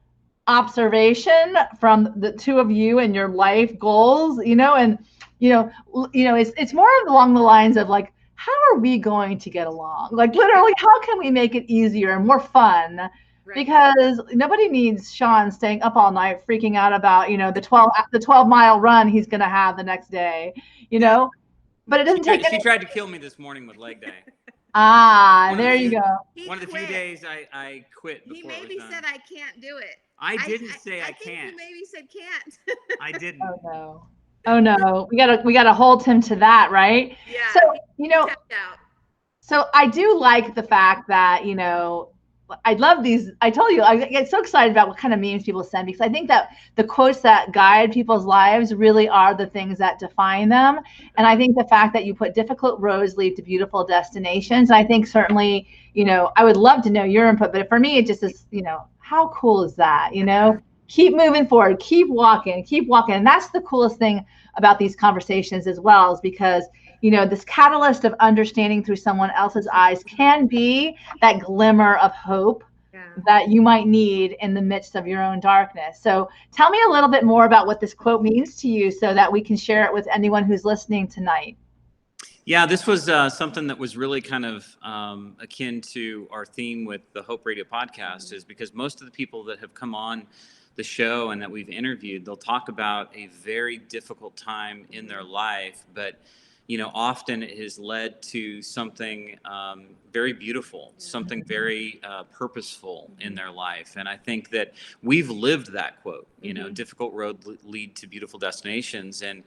observation from the two of you and your life goals, you know. And you know it's more along the lines of like, how are we going to get along? Like literally, how can we make it easier and more fun? Right. Because nobody needs Shawn staying up all night freaking out about, you know, the 12-mile run he's gonna have the next day, you know. But it doesn't take. She tried to kill me this morning with leg day. There you go. One of the few days I quit. He maybe said I can't do it. I didn't say I can't. Think he maybe said can't. I didn't. Oh no. We gotta hold him to that, right? Yeah. So you know. So I do like the fact that, you know, I love these. I told you, I get so excited about what kind of memes people send, because I think that the quotes that guide people's lives really are the things that define them. And I think the fact that you put difficult roads lead to beautiful destinations. I think certainly, you know, I would love to know your input, but for me, it just is, you know, how cool is that? You know, keep moving forward, keep walking. And that's the coolest thing about these conversations as well, is because, you know, this catalyst of understanding through someone else's eyes can be that glimmer of hope that you might need in the midst of your own darkness. So tell me a little bit more about what this quote means to you so that we can share it with anyone who's listening tonight. Yeah, this was something that was really kind of akin to our theme with the Hope Radio podcast, is because most of the people that have come on the show and that we've interviewed, they'll talk about a very difficult time in their life, but you know, often it has led to something very beautiful, something very purposeful in their life. And I think that we've lived that quote, you know, difficult road lead to beautiful destinations. And,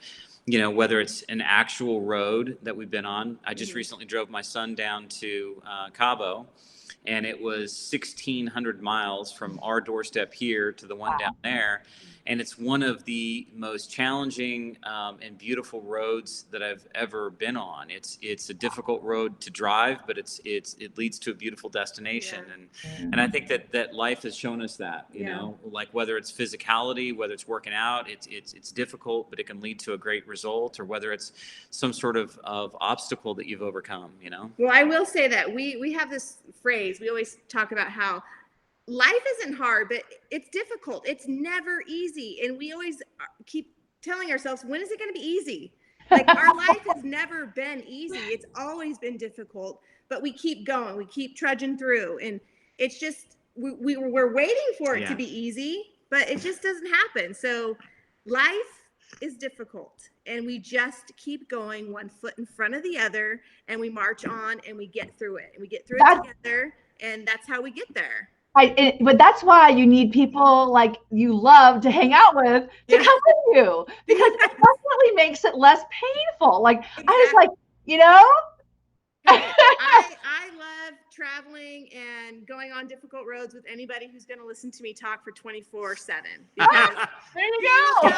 you know, whether it's an actual road that we've been on. I just recently drove my son down to Cabo, and it was 1,600 miles from our doorstep here to the one down there. And it's one of the most challenging and beautiful roads that I've ever been on. It's a difficult road to drive, but it leads to a beautiful destination. And I think that life has shown us that, you know, like whether it's physicality, whether it's working out, it's difficult, but it can lead to a great result, or whether it's some sort of obstacle that you've overcome, you know? Well, I will say that we have this phrase, we always talk about how life isn't hard, but it's difficult. It's never easy. And we always keep telling ourselves, when is it going to be easy? Like our life has never been easy. It's always been difficult, but we keep going. We keep trudging through. And it's just, we're waiting for it to be easy, but it just doesn't happen. So life is difficult, and we just keep going one foot in front of the other, and we march on and we get through it, and we get through it together. And that's how we get there. But that's why you need people like you love to hang out with to come with you, because it definitely makes it less painful. Like I was like, you know, I love traveling and going on difficult roads with anybody who's going to listen to me talk for 24/7. There you go.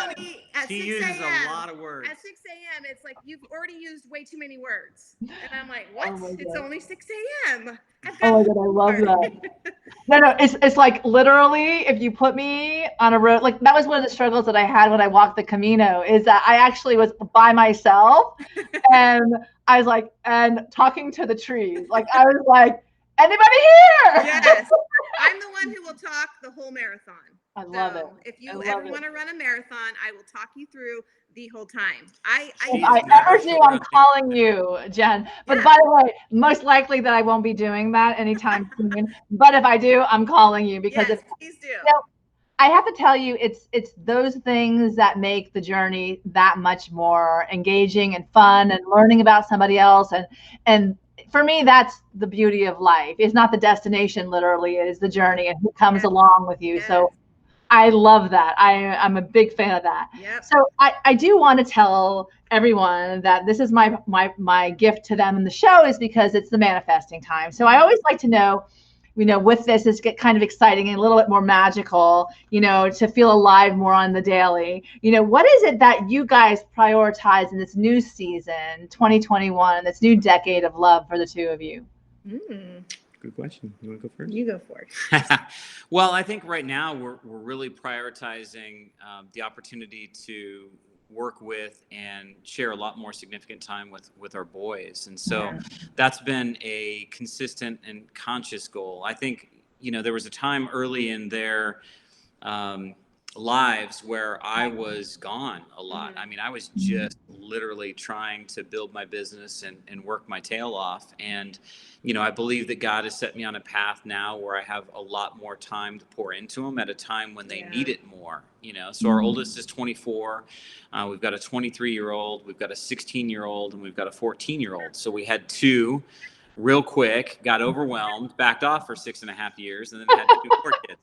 She uses a lot of words. At 6 a.m., it's like, you've already used way too many words. And I'm like, what? It's only 6 a.m. Oh my God, I love that. No, it's like literally, if you put me on a road, like that was one of the struggles that I had when I walked the Camino, is that I actually was by myself and I was like, and talking to the trees. Like I was like, anybody here? Yes. I'm the one who will talk the whole marathon. I love it. If you ever want to run a marathon, I will talk you through the whole time. If I ever do, I'm calling you, Jen. But by the way, most likely that I won't be doing that anytime soon. But if I do, I'm calling you, because please do. You know, I have to tell you, it's those things that make the journey that much more engaging and fun, and learning about somebody else. And for me, that's the beauty of life. It's not the destination, literally, it is the journey and who comes along with you. So I love that. I'm a big fan of that. Yep. So I do want to tell everyone that this is my gift to them in the show, is because it's the manifesting time. So I always like to know, with this, it's get kind of exciting and a little bit more magical, to feel alive more on the daily. What is it that you guys prioritize in this new season, 2021, this new decade of love for the two of you? Good question. You want to go first? You go for it. Well, I think right now we're really prioritizing the opportunity to work with and share a lot more significant time with our boys. And so that's been a consistent and conscious goal. I think, there was a time early in their lives where I was gone a lot. I mean, I was just literally trying to build my business and work my tail off. And, I believe that God has set me on a path now where I have a lot more time to pour into them at a time when they need it more, So our oldest is 24. We've got a 23-year-old, we've got a 16-year-old, and we've got a 14-year-old. So we had two real quick, got overwhelmed, backed off for 6.5 years, and then had 2 more kids.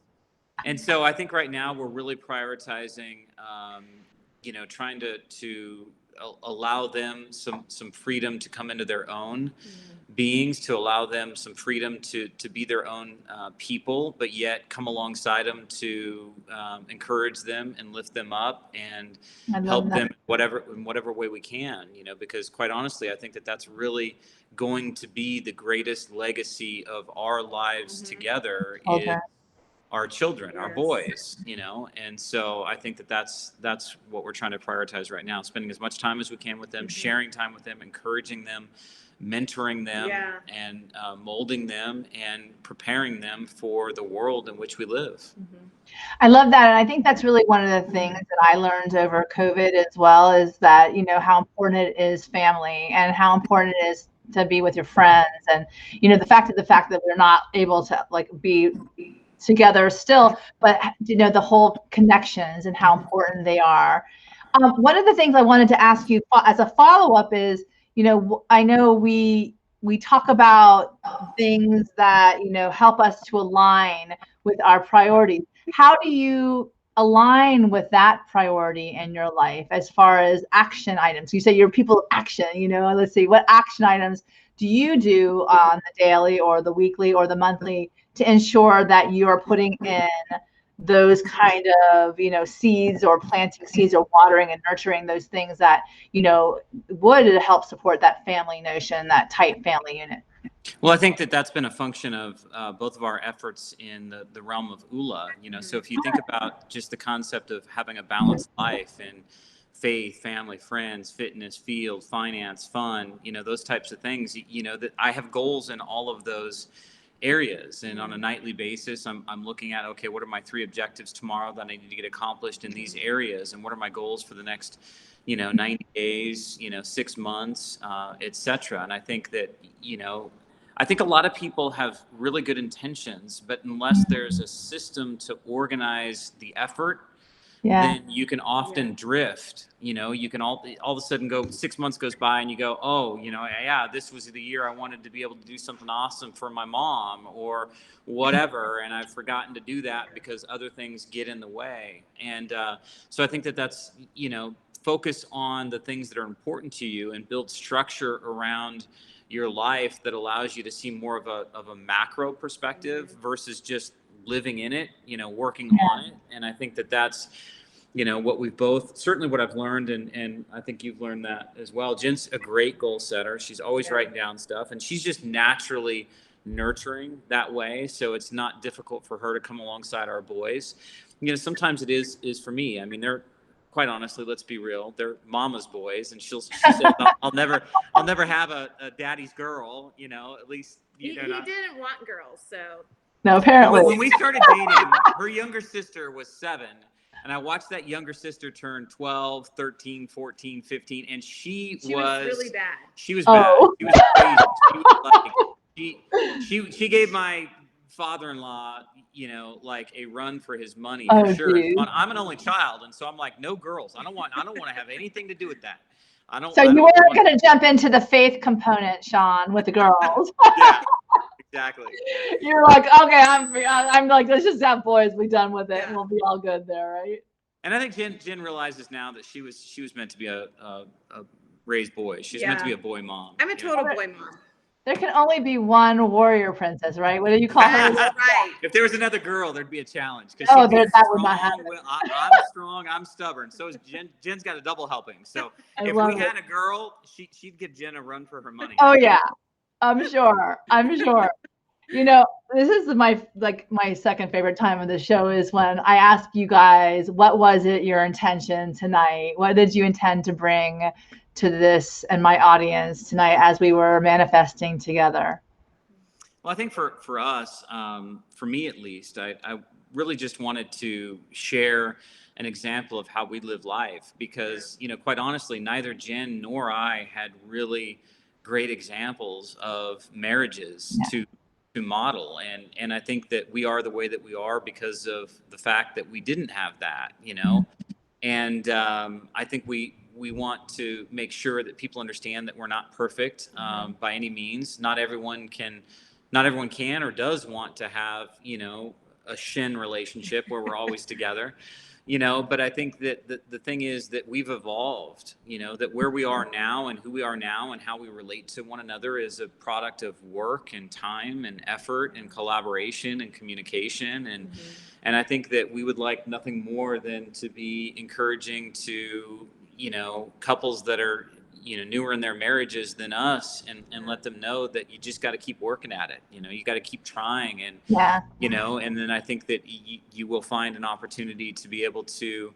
And so I think right now we're really prioritizing, trying to allow them some freedom to come into their own beings, to allow them some freedom to be their own people, but yet come alongside them to encourage them and lift them up and help them in whatever way we can, because quite honestly, I think that that's really going to be the greatest legacy of our lives together. Is our children, our boys, and so I think that that's what we're trying to prioritize right now, spending as much time as we can with them, sharing time with them, encouraging them, mentoring them, and molding them and preparing them for the world in which we live. I love that. And I think that's really one of the things that I learned over COVID as well, is that, how important it is family and how important it is to be with your friends. And, the fact that we're not able to be together still, but the whole connections and how important they are. One of the things I wanted to ask you as a follow-up is, I know we talk about things that help us to align with our priorities. How do you align with that priority in your life as far as action items? You say you're people of action, let's see, what action items do you do on the daily or the weekly or the monthly to ensure that you are putting in those kind of, seeds, or planting seeds, or watering and nurturing those things that, would help support that family notion, that tight family unit? Well, I think that that's been a function of both of our efforts in the realm of ULA. So if you think about just the concept of having a balanced life and faith, family, friends, fitness, field, finance, fun, those types of things, that I have goals in all of those areas. And on a nightly basis, I'm looking at, okay, what are my 3 objectives tomorrow that I need to get accomplished in these areas? And what are my goals for the next, 90 days, 6 months, et cetera. And I think that, I think a lot of people have really good intentions, but unless there's a system to organize the effort, then you can often drift. You can all of a sudden go 6 months goes by and you go, oh, this was the year I wanted to be able to do something awesome for my mom or whatever, and I've forgotten to do that because other things get in the way. And so I think that that's, focus on the things that are important to you and build structure around your life that allows you to see more of a macro perspective versus just living in it, working on it. And I think that that's, what we've both, certainly what I've learned, and I think you've learned that as well. Jen's a great goal setter. She's always writing down stuff, and she's just naturally nurturing that way. So it's not difficult for her to come alongside our boys. Sometimes it is for me. I mean, they're, quite honestly, let's be real, they're mama's boys, and she says, I'll never have a daddy's girl, at least, he didn't want girls, so. No, apparently. When we started dating, her younger sister was 7, and I watched that younger sister turn 12, 13, 14, 15, and she was really bad. She was bad. She was crazy. She was she gave my father-in-law, like a run for his money, for sure. I'm an only child, and so I'm like, no girls. I don't want to have anything to do with that. So you weren't going to jump into the faith component, Shawn, with the girls. Yeah, Exactly. You're like, okay, I'm like, let's just have boys. Be done with it. Yeah. We'll be all good there, right? And I think Jen realizes now that she was meant to be a raised boy. She's meant to be a boy mom. I'm a total boy mom. There can only be one warrior princess, right? What do you call her? That's right. If there was another girl, there'd be a challenge. Oh, that would not happen. I'm strong. I'm stubborn. So is Jen. Jen's got a double helping. So if we had a girl, she'd give Jen a run for her money. Oh yeah, I'm sure. I'm sure. You know, this is my second favorite time of the show is when I ask you guys, what was it your intention tonight? What did you intend to bring to this and my audience tonight as we were manifesting together? Well, I think for us, for me at least, I really just wanted to share an example of how we live life because, you know, quite honestly, neither Jen nor I had really great examples of marriages to model. And I think that we are the way that we are because of the fact that we didn't have that, you know, and I think we want to make sure that people understand that we're not perfect by any means. Not everyone can or does want to have, you know, a shin relationship where we're always together, you know, but I think that the thing is that we've evolved, you know, that where we are now and who we are now and how we relate to one another is a product of work and time and effort and collaboration and communication. And I think that we would like nothing more than to be encouraging to, you know, couples that are, you know, newer in their marriages than us and let them know that you just got to keep working at it. You know, you got to keep trying and, you know, and then I think that you will find an opportunity to be able to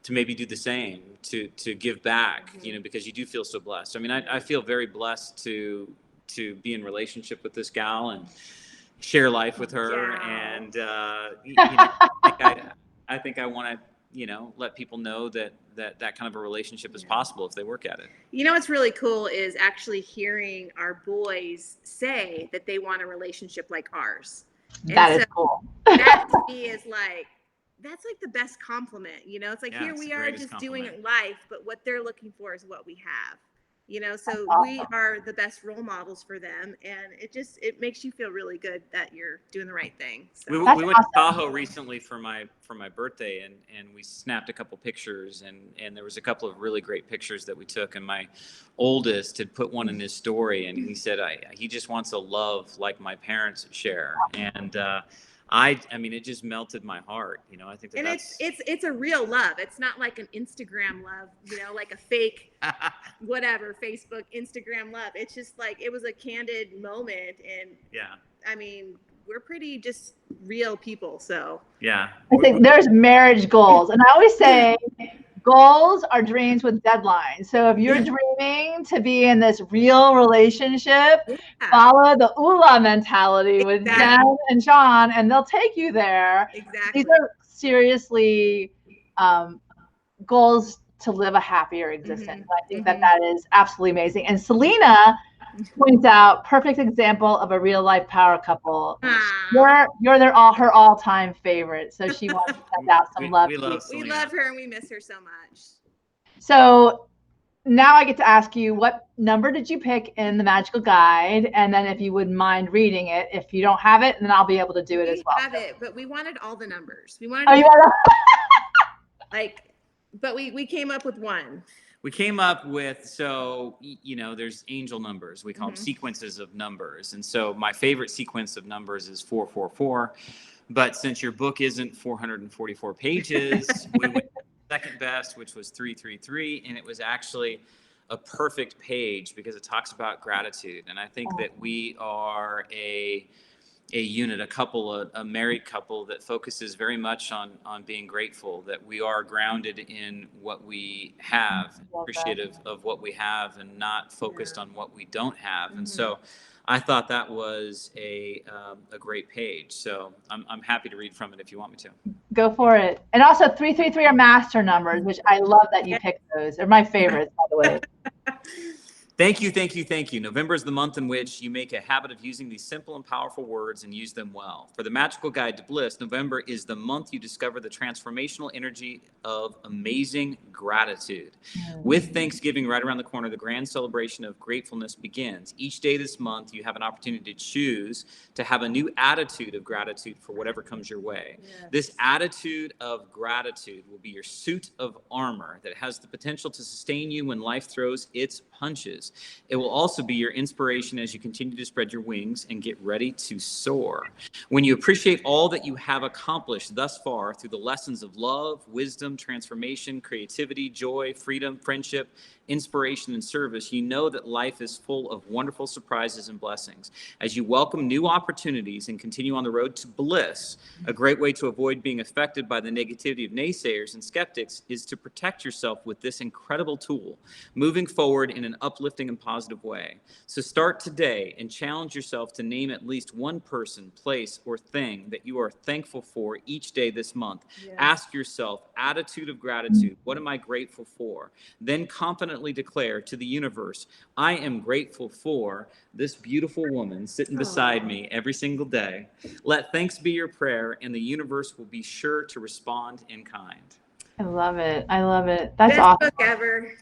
maybe do the same, to give back, you know, because you do feel so blessed. I mean, I feel very blessed to be in relationship with this gal and share life with her. And, you know, I think I want to, you know, let people know that kind of a relationship is possible if they work at it. You know what's really cool is actually hearing our boys say that they want a relationship like ours. That is cool. That to me is like, that's like the best compliment, you know? It's like, here we are just doing life, but what they're looking for is what we have. You know, so we are the best role models for them, and it makes you feel really good that you're doing the right thing. So. We went to Tahoe recently for my birthday, and we snapped a couple pictures, and there was a couple of really great pictures that we took, and my oldest had put one in his story, and he said he just wants a love like my parents share, and I mean, it just melted my heart. You know, I think it's a real love. It's not like an Instagram love, you know, like a fake, whatever, Facebook, Instagram love. It's just like, it was a candid moment. And I mean, we're pretty just real people. So I think there's marriage goals. And I always say goals are dreams with deadlines. So if you're dreaming to be in this real relationship, follow the ULA mentality with Jen and Shawn, and they'll take you there. Exactly. These are seriously goals to live a happier existence. I think that is absolutely amazing. And Selena points out perfect example of a real life power couple. You're her all-time favorite. So she wants to send out some love. We love her and we miss her so much. So now I get to ask you, what number did you pick in the magical guide? And then if you wouldn't mind reading it. If you don't have it, then I'll be able to do it as well. We have it, but we wanted all the numbers. We wanted but we came up with one. We came up with, so, you know, there's angel numbers. We call them sequences of numbers. And so my favorite sequence of numbers is 444. But since your book isn't 444 pages, we went second best, which was 333. And it was actually a perfect page because it talks about gratitude. And I think that we are a unit, a married couple that focuses very much on being grateful, that we are grounded in what we have, appreciative of what we have, and not focused on what we don't have. And so I thought that was a great page. So I'm happy to read from it if you want me to. Go for it. And also 333 are master numbers, which I love that you picked those. They're my favorites, by the way. Thank you, thank you, thank you. November is the month in which you make a habit of using these simple and powerful words and use them well. For the magical guide to bliss, November is the month you discover the transformational energy of amazing gratitude. With Thanksgiving right around the corner, the grand celebration of gratefulness begins. Each day this month, you have an opportunity to choose to have a new attitude of gratitude for whatever comes your way. Yes. This attitude of gratitude will be your suit of armor that has the potential to sustain you when life throws its punches. It will also be your inspiration as you continue to spread your wings and get ready to soar. When you appreciate all that you have accomplished thus far through the lessons of love, wisdom, transformation, creativity, joy, freedom, friendship, inspiration, and service, you know that life is full of wonderful surprises and blessings. As you welcome new opportunities and continue on the road to bliss, a great way to avoid being affected by the negativity of naysayers and skeptics is to protect yourself with this incredible tool, moving forward in an uplifting and positive way. So start today and challenge yourself to name at least one person, place, or thing that you are thankful for each day this month. Yes. Ask yourself, attitude of gratitude, what am I grateful for? Then confidently declare to the universe, I am grateful for this beautiful woman sitting beside me every single day. Let thanks be your prayer, and the universe will be sure to respond in kind. I love it. I love it. That's Best awesome. book ever.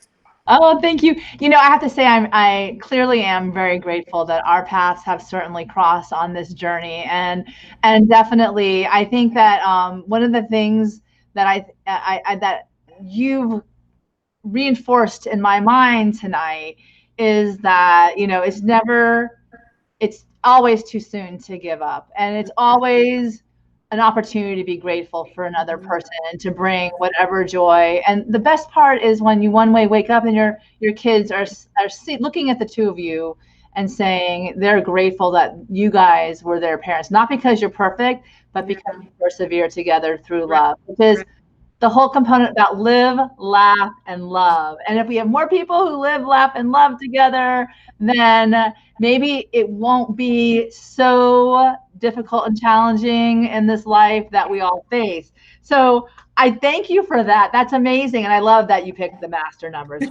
Oh, thank you. You know, I have to say, I clearly am very grateful that our paths have certainly crossed on this journey, and definitely, I think that one of the things that I that you've reinforced in my mind tonight is that, you know, it's always too soon to give up, and it's always an opportunity to be grateful for another person and to bring whatever joy. And the best part is when you one way wake up and your kids are looking at the two of you and saying they're grateful that you guys were their parents, not because you're perfect, but because you persevere together through love. Because the whole component about live, laugh, and love. And if we have more people who live, laugh, and love together, then maybe it won't be so difficult and challenging in this life that we all face. So I thank you for that. That's amazing. And I love that you picked the master numbers.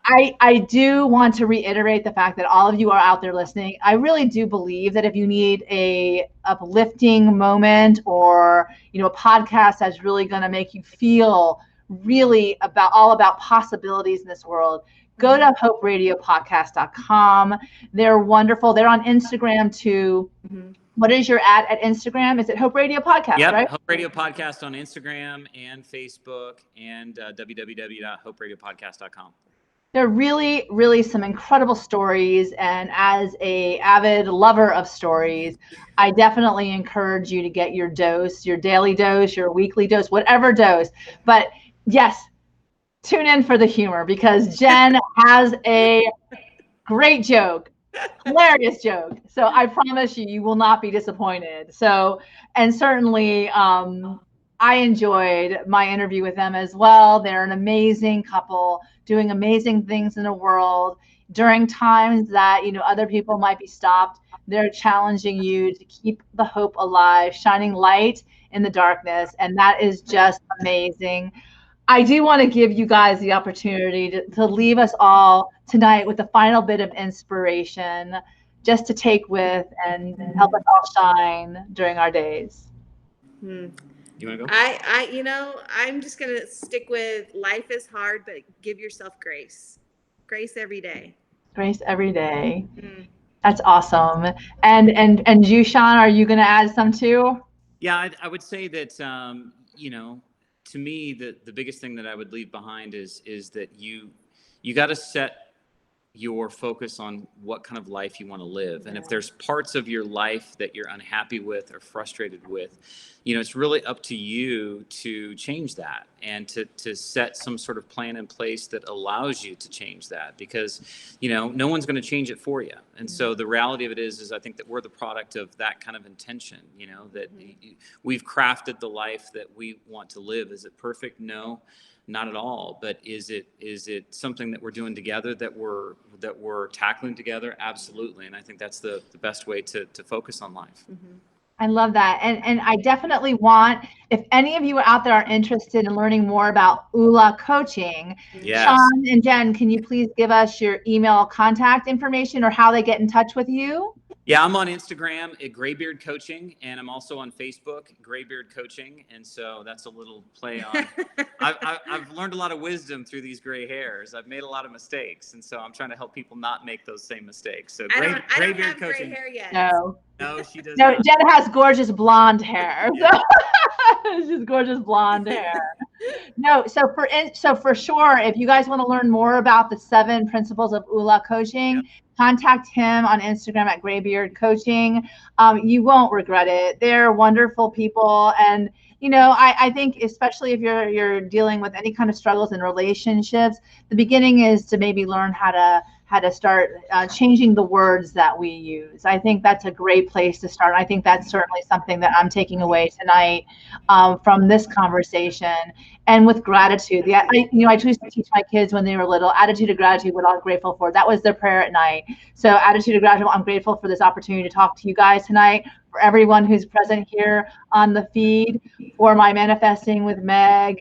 I do want to reiterate the fact that all of you are out there listening. I really do believe that if you need a uplifting moment, or, you know, a podcast that's really going to make you feel really all about possibilities in this world, go to hoperadiopodcast.com. They're wonderful. They're on Instagram too. Mm-hmm. What is your at Instagram? Is it Hope Radio Podcast, yep, right? Hope Radio Podcast on Instagram and Facebook, and www.hoperadiopodcast.com. There are really, really some incredible stories. And as a avid lover of stories, I definitely encourage you to get your dose, your daily dose, your weekly dose, whatever dose. But yes, tune in for the humor, because Jen has a great joke. Hilarious joke. So I promise you will not be disappointed. So, and certainly I enjoyed my interview with them as well. They're an amazing couple doing amazing things in the world during times that, you know, other people might be stopped. They're challenging you to keep the hope alive, shining light in the darkness. And that is just amazing. I do want to give you guys the opportunity to leave us all tonight with a final bit of inspiration just to take with and help us all shine during our days. You want to go? I'm just going to stick with life is hard, but give yourself grace. Grace every day. Grace every day. That's awesome. And you, Shawn, are you going to add some too? Yeah, I would say that, you know, to me, the biggest thing that I would leave behind is that you got to set your focus on what kind of life you want to live. And if there's parts of your life that you're unhappy with or frustrated with, you know, it's really up to you to change that and to set some sort of plan in place that allows you to change that, because, you know, no one's going to change it for you. And so the reality of it is I think that we're the product of that kind of intention, you know, that we've crafted the life that we want to live. Is it perfect? No. Not at all. But is it something that we're doing together, that we're tackling together? Absolutely. And I think that's the best way to focus on life. I love that. And I definitely want, if any of you out there are interested in learning more about ULA coaching, Yes. Shawn and Jen, can you please give us your email contact information or how they get in touch with you? Yeah, I'm on Instagram at Graybeard Coaching, and I'm also on Facebook, Graybeard Coaching, and so that's a little play on. I've learned a lot of wisdom through these gray hairs. I've made a lot of mistakes, and so I'm trying to help people not make those same mistakes. So I don't Graybeard have Coaching. gray hair yet. No, she does no. not. Jen has gorgeous blonde hair. Yeah. She's gorgeous blonde hair. No, so for sure, if you guys want to learn more about the 7 principles of ULA coaching, contact him on Instagram at Graybeard Coaching. You won't regret it. They're wonderful people, and I think especially if you're dealing with any kind of struggles in relationships, the beginning is to maybe learn how to start changing the words that we use. I think that's a great place to start. I think that's certainly something that I'm taking away tonight from this conversation. And with gratitude, I used to teach my kids when they were little, attitude of gratitude, what I'm grateful for. That was their prayer at night. So attitude of gratitude, I'm grateful for this opportunity to talk to you guys tonight, for everyone who's present here on the feed, for my Manifesting with Meg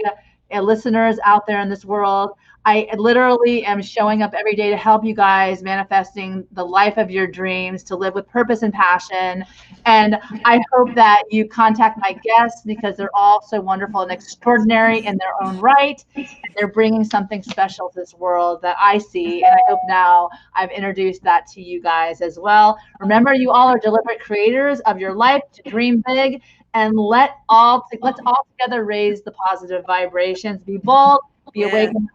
listeners out there in this world. I literally am showing up every day to help you guys manifesting the life of your dreams, to live with purpose and passion. And I hope that you contact my guests because they're all so wonderful and extraordinary in their own right. And they're bringing something special to this world that I see. And I hope now I've introduced that to you guys as well. Remember, you all are deliberate creators of your life to dream big. And let's all together raise the positive vibrations. Be bold, be awakened.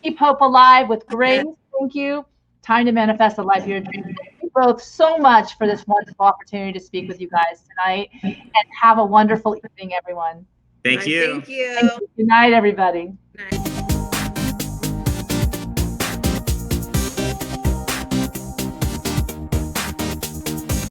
Keep hope alive with grace. Thank you. Time to manifest the life of your dreams. Thank you both so much for this wonderful opportunity to speak with you guys tonight. And have a wonderful evening, everyone. Thank you. Thank you. Thank you. Good night, everybody.